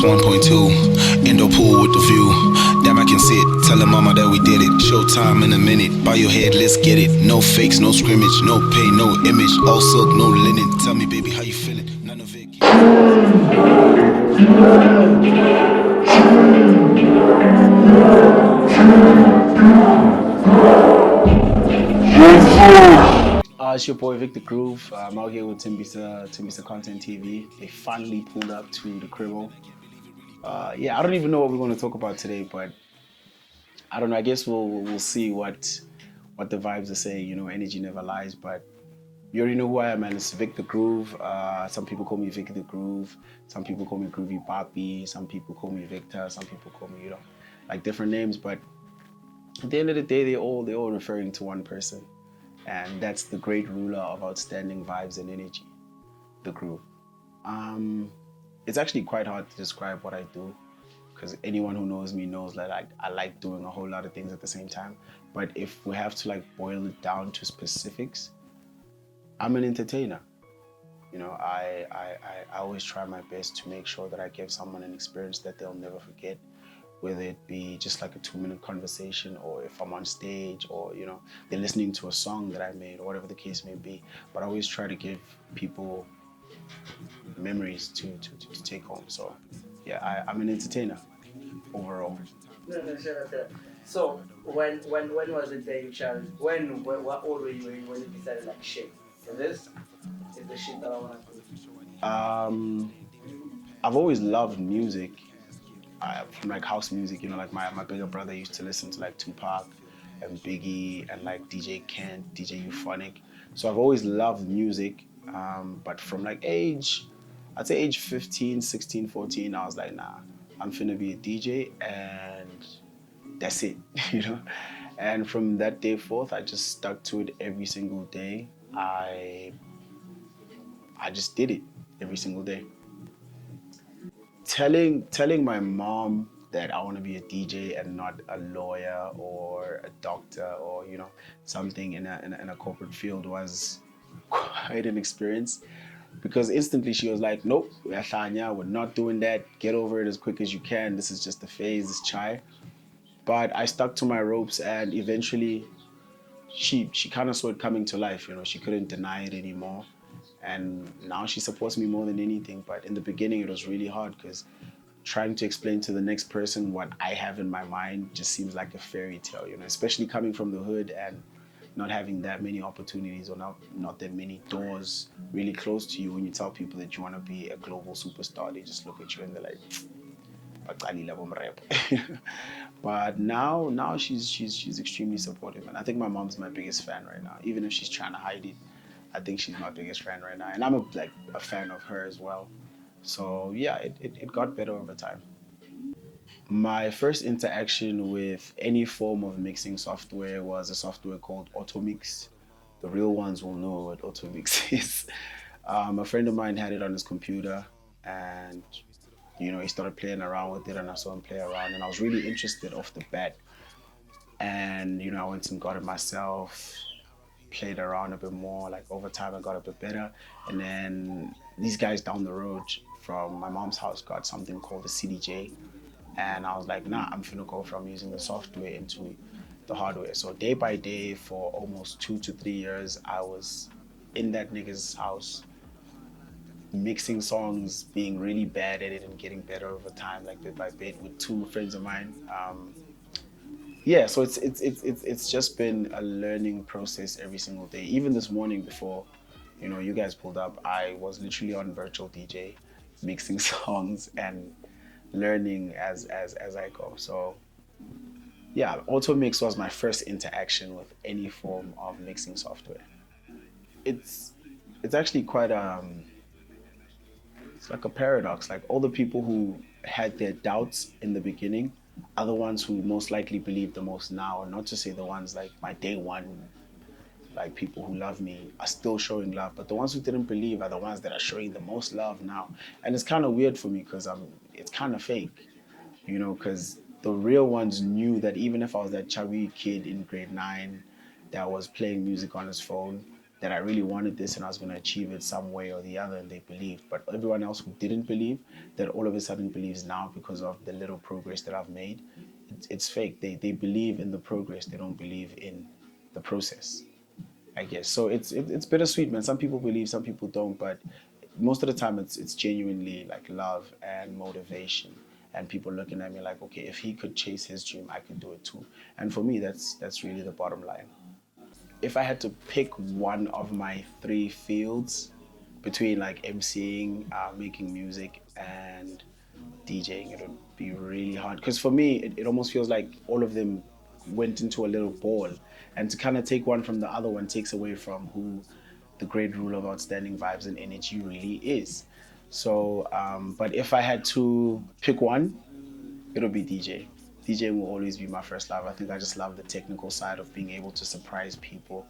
House 1.2, indoor pool with the view. Damn, I can see it. Tell mama that we did it. Showtime in a minute. Bow your head, let's get it. No fakes, no scrimmage, no pay, no image. All silk, no linen. Tell me, baby, how you feeling? None of it. It's your boy Vikk The Groove. I'm out here with Tembisa Content TV. They finally pulled up to the cribble. Yeah, I don't even know what we're going to talk about today, but I don't know. I guess we'll see what the vibes are saying. You know, energy never lies. But you already know who I am, man. It's Vikk The Groove. Some people call me Vikk The Groove. Some people call me Groovy Papi. Some people call me Victor. Some people call me, like different names. But at the end of the day, they're all referring to one person. And that's the great ruler of outstanding vibes and energy, the groove. It's actually quite hard to describe what I do, because anyone who knows me knows that I like doing a whole lot of things at the same time. But if we have to boil it down to specifics, I'm an entertainer. You know, I always try my best to make sure that I give someone an experience that they'll never forget, whether it be just like a 2-minute conversation, or if I'm on stage, or they're listening to a song that I made, or whatever the case may be. But I always try to give people memories to take home. So yeah, I'm an entertainer overall. So when was it that you chose? What old were you when you decided shit? This is the shit that I want to do. I've always loved music. From house music, my bigger brother used to listen to Tupac and Biggie and DJ Kent, DJ Euphonic. So I've always loved music, but from I'd say age 15, 16, 14, I was like, nah, I'm finna be a DJ and that's it, And from that day forth, I just stuck to it every single day. I just did it every single day. Telling my mom that I want to be a DJ and not a lawyer or a doctor or something in a corporate field was quite an experience, because instantly she was like, nope, we're not doing that. Get over it as quick as you can. This is just a phase, it's chai. But I stuck to my ropes, and eventually she kind of saw it coming to life. She couldn't deny it anymore. And now she supports me more than anything. But in the beginning, it was really hard, because trying to explain to the next person what I have in my mind just seems like a fairy tale, especially coming from the hood and not having that many opportunities, or not that many doors really close to you. When you tell people that you want to be a global superstar, they just look at you and they're like, but now she's extremely supportive, and I think my mom's my biggest fan right now. Even if she's trying to hide it, I think she's my biggest fan right now, and I'm a fan of her as well. So yeah, it got better over time. My first interaction with any form of mixing software was a software called Automix. The real ones will know what Automix is. A friend of mine had it on his computer, and he started playing around with it, and I saw him play around, and I was really interested off the bat. And I went and got it myself, played around a bit more. Over time, I got a bit better. And then these guys down the road from my mom's house got something called the CDJ. And I was like, nah, I'm finna go from using the software into the hardware. So day by day, for almost 2 to 3 years, I was in that nigga's house, mixing songs, being really bad at it and getting better over time, bit by bit, with 2 friends of mine. Yeah, so it's just been a learning process every single day. Even this morning, before you guys pulled up, I was literally on virtual DJ, mixing songs and learning as I go. So yeah, Automix was my first interaction with any form of mixing software. It's actually quite it's like a paradox. All the people who had their doubts in the beginning are the ones who most likely believe the most now. Not to say the ones my day one, people who love me are still showing love, but the ones who didn't believe are the ones that are showing the most love now. And it's kind of weird for me, because it's kind of fake, because the real ones knew that even if I was that chubby kid in grade 9 that was playing music on his phone, that I really wanted this and I was going to achieve it some way or the other, and they believed. But everyone else who didn't believe, that all of a sudden believes now because of the little progress that I've made, it's fake. They believe in the progress, they don't believe in the process, I guess. So it's bittersweet, man. Some people believe, some people don't, but most of the time it's genuinely like love and motivation, and people looking at me like, okay, if he could chase his dream, I could do it too. And for me, that's really the bottom line. If I had to pick one of my three fields between like MCing, making music, and DJing, it would be really hard. Because for me, it almost feels like all of them went into a little ball. And to kind of take one from the other one takes away from who the great rule of outstanding vibes and energy really is. So, but if I had to pick one, it'll be DJ. DJing will always be my first love. I think I just love the technical side of being able to surprise people,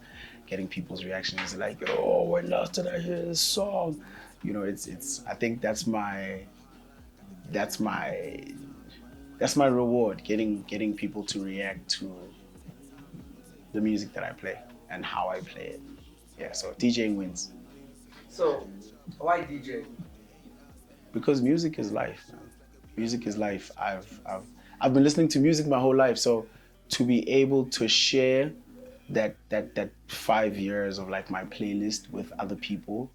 getting people's reactions like, oh, when last did I hear this song? You know, it's. I think that's my reward. Getting people to react to the music that I play and how I play it. Yeah, so DJing wins. So, why DJ? Because music is life, man. Music is life. I've been listening to music my whole life, so to be able to share that 5 years of like my playlist with other people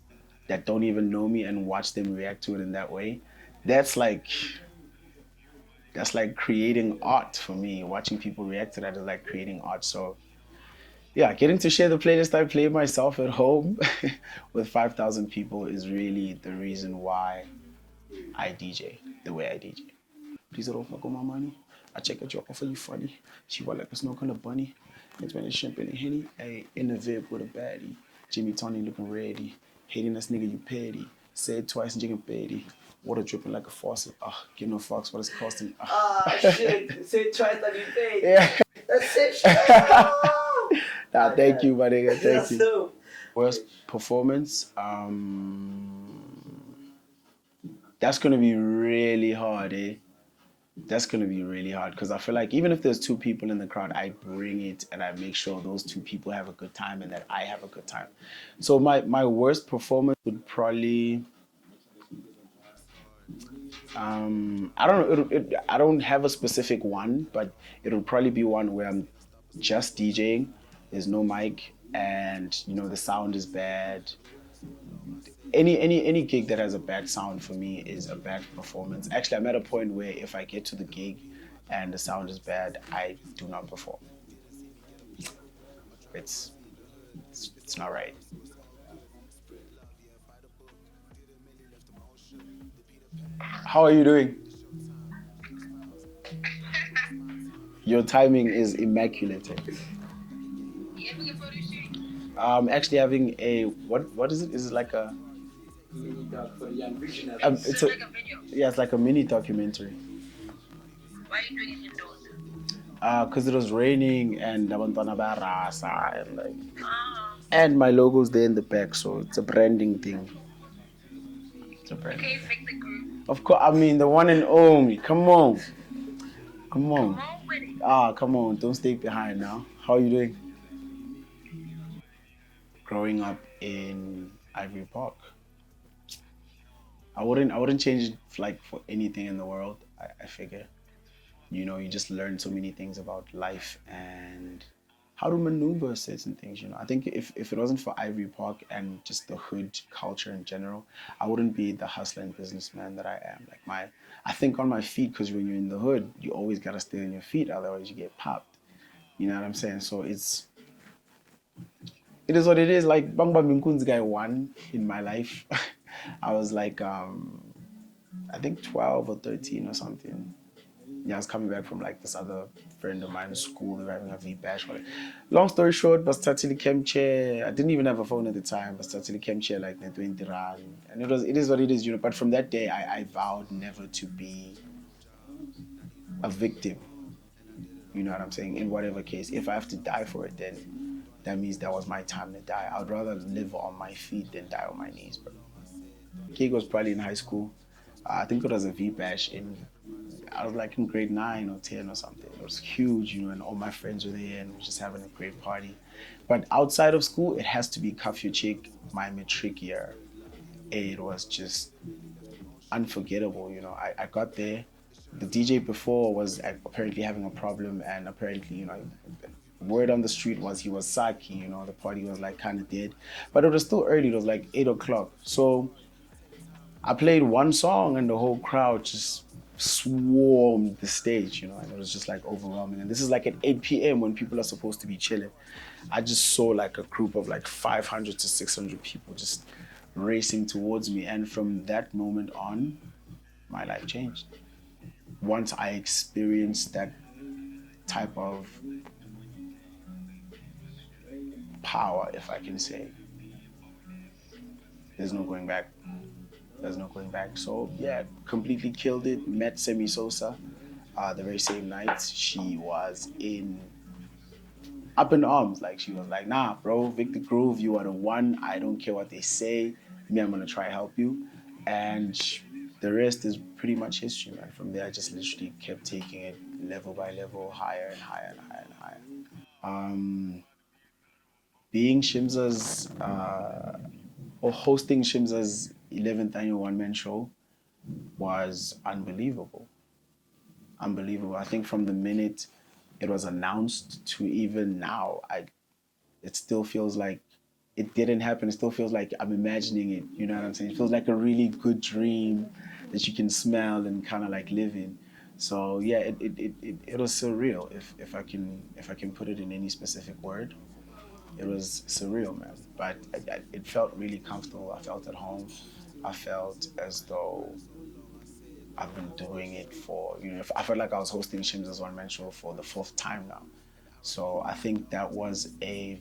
that don't even know me and watch them react to it in that way, that's like creating art for me. Watching people react to that is like creating art. So yeah, getting to share the playlist I play myself at home with 5,000 people is really the reason why I DJ the way I DJ. Please don't fuck with my money. I check a joke for you funny. She was like a snow kind of bunny. It's when it's champagne and henny. Hey, in the VIP with a baddie. Jimmy Tony looking ready. Hating this nigga, you petty. Say it twice and jigging petty. Water dripping like a faucet. Give no fucks what it's costing. Shit. Say it twice and you pay. Yeah. That's it, shit. Nah, thank you, my nigga. Thank you. So, Worst performance? That's gonna be really hard, eh? That's gonna be really hard because I feel like even if there's two people in the crowd, I bring it and I make sure those two people have a good time and that I have a good time. So my worst performance would probably, I don't know, I don't have a specific one, but it'll probably be one where I'm just DJing, there's no mic, and you know the sound is bad. Any gig that has a bad sound for me is a bad performance. Actually, I'm at a point where if I get to the gig and the sound is bad, I do not perform. It's not right. How are you doing? Your timing is immaculate. Actually having a what is it? Is it like a mini dog for the young visionaries. it's a, yeah, it's like a mini documentary. Why are you doing it indoors? Because it was raining and abantwana barasa and like, and my logo's there in the back, so it's a branding thing. It's a brand. Okay, Vikk The Groove. Of course, I mean the one and only. Come on. Come on with it. Come on, don't stay behind now. How are you doing? Growing up in Ivory Park, I wouldn't change it like for anything in the world. I figure, you know, you just learn so many things about life and how to maneuver certain things. You know, I think if it wasn't for Ivory Park and just the hood culture in general, I wouldn't be the hustler and businessman that I am. Like I think on my feet, because when you're in the hood, you always gotta stay on your feet, otherwise you get popped. You know what I'm saying? So it is what it is. Like Bang Bang Minkun's guy won in my life. I was like, I think 12 or 13 or something. Yeah, I was coming back from like this other friend of mine's school. They were having a V bash. Long story short, but started came chair. I didn't even have a phone at the time, but started came chair like the 20 rand. And it is what it is, you know. But from that day, I vowed never to be a victim. You know what I'm saying? In whatever case, if I have to die for it, then that means that was my time to die. I'd rather live on my feet than die on my knees, bro. Gig was probably in high school. I think it was a V bash in I was like in grade 9 or 10 or something. It was huge, and all my friends were there and we were just having a great party. But outside of school, it has to be Cuff Your Chick, my matric year. It was just unforgettable. I got there. The DJ before was apparently having a problem, and apparently, word on the street was he was Saki. The party was like kind of dead, but it was still early. It was like 8 o'clock. So I played one song, and the whole crowd just swarmed the stage, and it was just like overwhelming. And this is like at 8 p.m. when people are supposed to be chilling. I just saw like a group of like 500 to 600 people just racing towards me. And from that moment on, my life changed. Once I experienced that type of power, if I can say, there's no going back. There's no going back. So yeah, completely killed it. Met Semi Sosa the very same night. She was up in arms. Like, she was like, nah, bro, Vikk The Groove, you are the one. I don't care what they say. Me, I'm gonna try help you. And the rest is pretty much history, man. From there, I just literally kept taking it level by level, higher and higher and higher and higher. Being Shimza's, or hosting Shimza's 11th annual one-man show was unbelievable. Unbelievable. I think from the minute it was announced to even now, it still feels like it didn't happen. It still feels like I'm imagining it. You know what I'm saying? It feels like a really good dream that you can smell and kind of like live in. So yeah, it was surreal. If I can put it in any specific word, it was surreal, man. But it felt really comfortable. I felt at home. I felt as though I've been doing it for, I felt like I was hosting Shimza's one man show for the fourth time now. So I think that was I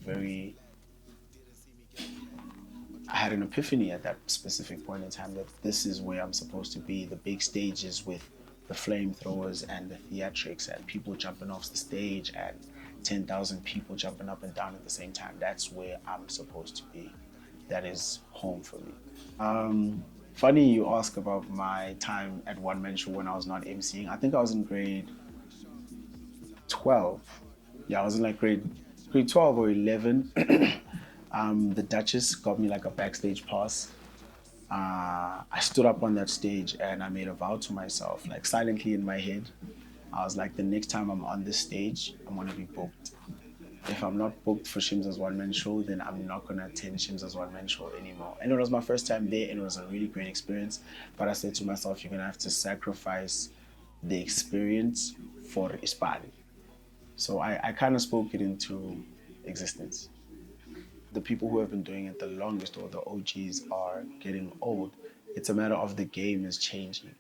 had an epiphany at that specific point in time that this is where I'm supposed to be. The big stages with the flamethrowers and the theatrics and people jumping off the stage and 10,000 people jumping up and down at the same time. That's where I'm supposed to be. That is home for me. Funny you ask about my time at One Man Show when I was not emceeing. I think I was in grade 12. Yeah, I was in like grade 12 or 11. The Duchess got me like a backstage pass. I stood up on that stage and I made a vow to myself, like silently in my head. I was like, the next time I'm on this stage, I'm gonna be booked. If I'm not booked for Shimza's one-man show, then I'm not gonna attend Shimza's one-man show anymore. And it was my first time there, and it was a really great experience. But I said to myself, you're gonna have to sacrifice the experience for Ispani. So I kind of spoke it into existence. The people who have been doing it the longest, or the OGs, are getting old. It's a matter of the game is changing.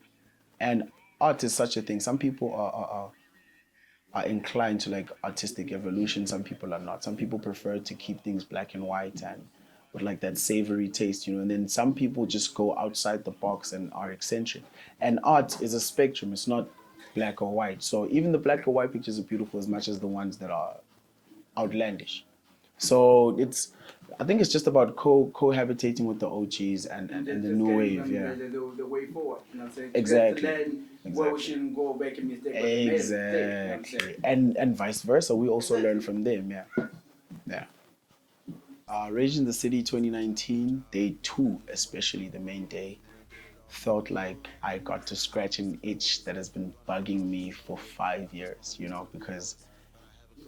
And art is such a thing. Some people are inclined to like artistic evolution. Some people are not. Some people prefer to keep things black and white and with like that savory taste, And then some people just go outside the box and are eccentric. And art is a spectrum. It's not black or white. So even the black or white pictures are beautiful as much as the ones that are outlandish. So I think it's just about cohabitating with the OGs and the new wave, yeah. The way forward, Exactly. To learn where we shouldn't go back and mistake. Exactly. And vice versa. We also learn from them, yeah. Yeah. Rage in the City 2019, day 2, especially the main day, felt like I got to scratch an itch that has been bugging me for 5 years, because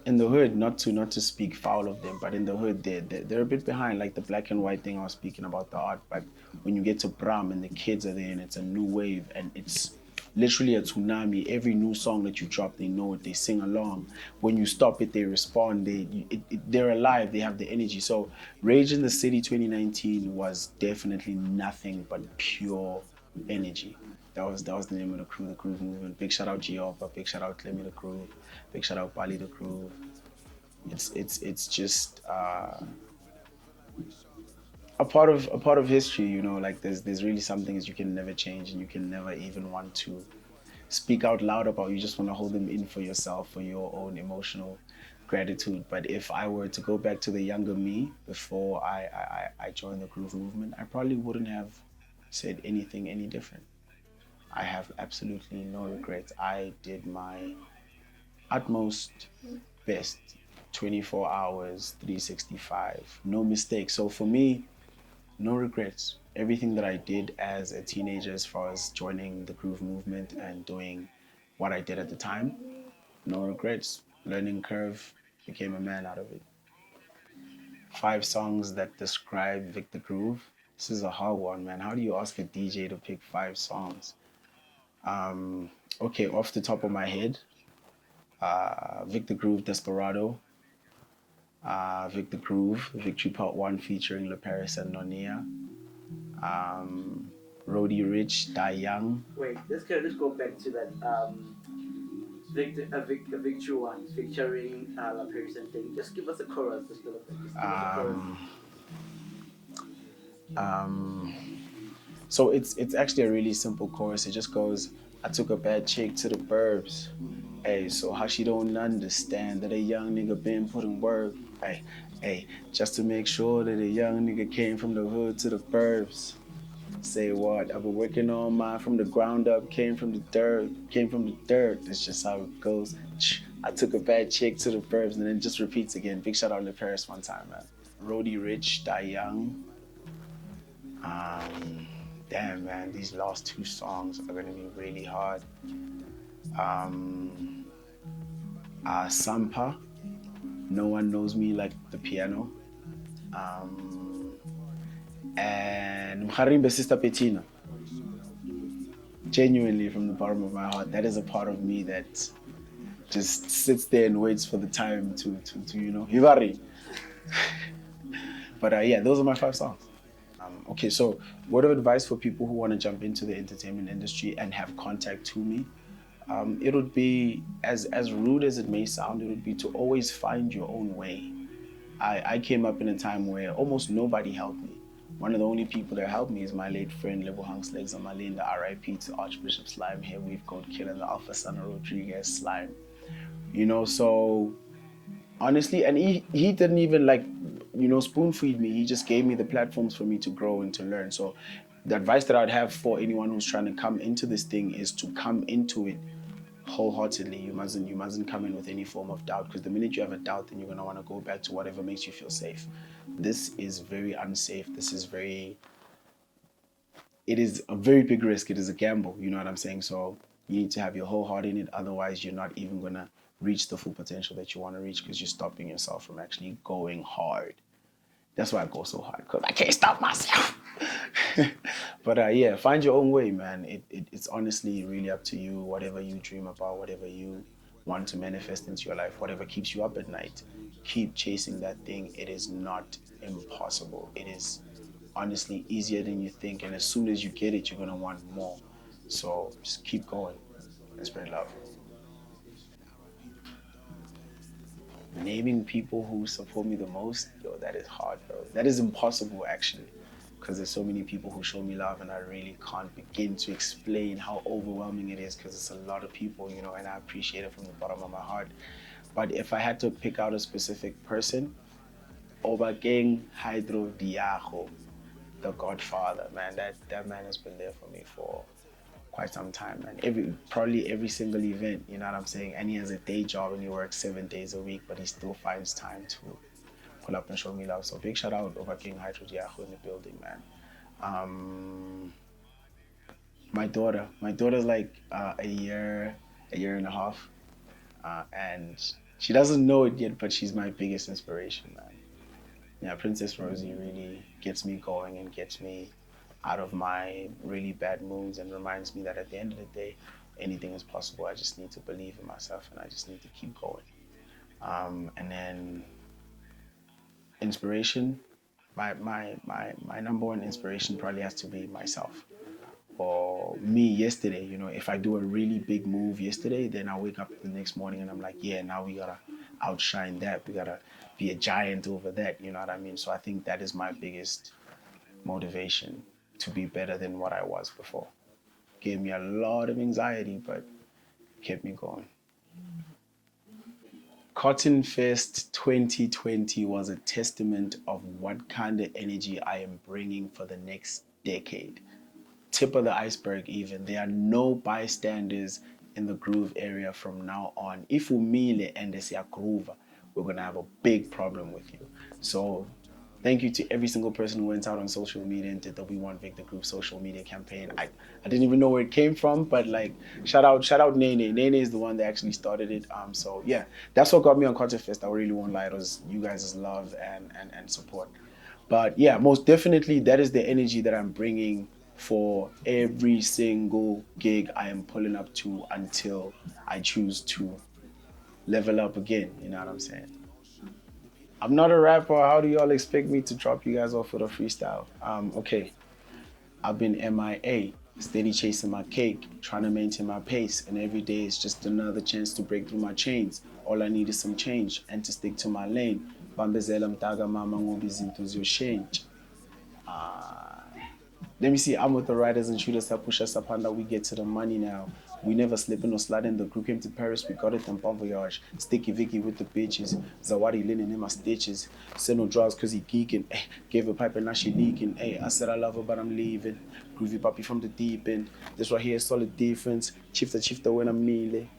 in the hood, not to speak foul of them, but in the hood, they're a bit behind, like the black and white thing I was speaking about, the art. But when you get to Bram and the kids are there and it's a new wave and it's literally a tsunami. Every new song that you drop, they know it, they sing along. When you stop it, they respond. They're alive. They have the energy. So Rage in the City 2019 was definitely nothing but pure energy. That was the name of the crew, the Groove Movement. Big shout out Gioppa, big shout out Clemmy the Groove, big shout out Bali the Groove. It's just a part of history, like there's really some things you can never change and you can never even want to speak out loud about. You just want to hold them in for yourself, for your own emotional gratitude. But if I were to go back to the younger me before I joined the Groove Movement, I probably wouldn't have said anything any different. I have absolutely no regrets. I did my utmost best, 24 hours, 365, no mistakes. So for me, no regrets. Everything that I did as a teenager, as far as joining the groove movement and doing what I did at the time, no regrets. Learning curve, became a man out of it. 5 songs that describe Vikk The Groove. This is a hard one, man. How do you ask a DJ to pick 5 songs? Okay, off the top of my head, Vikk The Groove Desperado, Vikk The Groove, Victory Part 1 featuring Le Paris and Nonia, Roddy Rich, Die Young. Wait, let's go back to that Victory one featuring La Paris and thing. Just give us a chorus. Just give us a chorus. So it's actually a really simple chorus. It just goes, I took a bad chick to the burbs. Hey, so how she don't understand that a young nigga been putting work. Hey, just to make sure that a young nigga came from the hood to the burbs. Say what? I've been working on mine from the ground up, came from the dirt. That's just how it goes. I took a bad chick to the burbs, and then just repeats again. Big shout out to Paris one time, man. Roddy Rich, Die Young. Damn, man, these last 2 songs are gonna be really hard. Sampa, No One Knows Me Like the Piano. And Mharimbe Sister Petina. Genuinely, from the bottom of my heart, that is a part of me that just sits there and waits for the time to Ivory. But yeah, those are my 5 songs. Okay, so word of advice for people who want to jump into the entertainment industry and have contact to me, it would be, as rude as it may sound, it would be to always find your own way. I came up in a time where almost nobody helped me. One of the only people that helped me is my late friend Lebo Hanks Legs Amalinda, RIP to Archbishop Slime, here we've got Killer the Alpha Son of Rodriguez Slime. So honestly, and he didn't even spoon feed me. He just gave me the platforms for me to grow and to learn. So the advice that I'd have for anyone who's trying to come into this thing is to come into it wholeheartedly. You mustn't come in with any form of doubt, because the minute you have a doubt, then you're gonna want to go back to whatever makes you feel safe. This is very unsafe. It is a very big risk. It is a gamble. You know what I'm saying? So you need to have your whole heart in it. Otherwise, you're not even gonna reach the full potential that you want to reach, because you're stopping yourself from actually going hard. That's why I go so hard, because I can't stop myself. But yeah, find your own way, man. It's honestly really up to you. Whatever you dream about, whatever you want to manifest into your life, whatever keeps you up at night, keep chasing that thing. It is not impossible. It is honestly easier than you think. And as soon as you get it, you're going to want more. So just keep going and spread love. Naming people who support me the most, that is hard, bro. That is impossible, actually, because there's so many people who show me love, and I really can't begin to explain how overwhelming it is, because it's a lot of people, and I appreciate it from the bottom of my heart. But if I had to pick out a specific person, Obakeng Hydro Diago, the Godfather, man, that man has been there for me for quite some time, and probably every single event, you know what I'm saying? And he has a day job and he works 7 days a week, but he still finds time to pull up and show me love. So big shout out over King Hydro Diago in the building, man. My daughter's like a year and a half, and she doesn't know it yet, but she's my biggest inspiration, man. Yeah, Princess Rosie really gets me going and gets me out of my really bad moods, and reminds me that at the end of the day, anything is possible. I just need to believe in myself, and I just need to keep going. And then inspiration, my number one inspiration probably has to be myself. Or me yesterday, if I do a really big move yesterday, then I wake up the next morning and I'm like, yeah, now we gotta outshine that. We gotta be a giant over that, you know what I mean? So I think that is my biggest motivation, to be better than what I was before. Gave me a lot of anxiety, but kept me going. Cotton Fest 2020 was a testament of what kind of energy I am bringing for the next decade. tip of the iceberg even. There are no bystanders in the groove area from now on. If umile and they say groove, we're gonna have a big problem with you. So thank you to every single person who went out on social media and did the We Want Vikk The Groove social media campaign. I didn't even know where it came from, but like shout out Nene. Nene is the one that actually started it. So yeah, that's what got me on Content Fest. I really won't lie, it was you guys' love and support. But yeah, most definitely that is the energy that I'm bringing for every single gig I am pulling up to until I choose to level up again. You know what I'm saying? I'm not a rapper. How do y'all expect me to drop you guys off with a freestyle? Okay. I've been MIA, steady chasing my cake, trying to maintain my pace, and every day is just another chance to break through my chains. All I need is some change and to stick to my lane. Bambezela mtaga mama ngoba izinto ziyoshintsha. Let me see, I'm with the riders and shooters that push us up under. We get to the money now. We never slipping or sliding. The group came to Paris, we got it in Bon Voyage. Sticky Vicky with the bitches. Zawadi linen in my stitches. Said no drugs cause he geeking. Gave a pipe and now she leaking. I said I love her but I'm leaving. Groovy puppy from the deep end. This right here is solid defense. Chifta when I'm kneeling.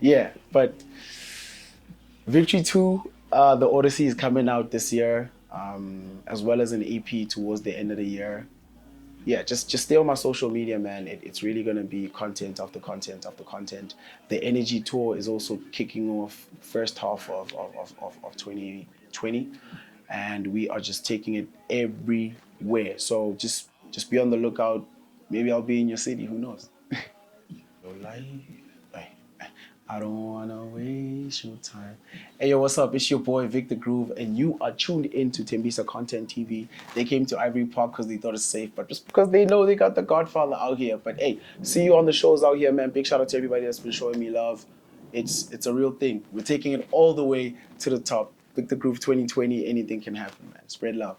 Yeah, but VIKTORY 2, the Odyssey is coming out this year, as well as an EP towards the end of the year. Yeah, just stay on my social media, man. It's really gonna be content after content after content. The Energy Tour is also kicking off first half of 2020, and we are just taking it everywhere. So just be on the lookout. Maybe I'll be in your city. Who knows? Your life. I don't wanna waste your time. Hey yo, what's up? It's your boy Vikk The Groove, and you are tuned in to Tembisa Content TV. They came to Ivory Park because they thought it's safe, but just because they know they got the Godfather out here. But hey, see you on the shows out here, man. Big shout out to everybody that's been showing me love. It's a real thing. We're taking it all the way to the top. Vikk The Groove 2020. Anything can happen, man. Spread love.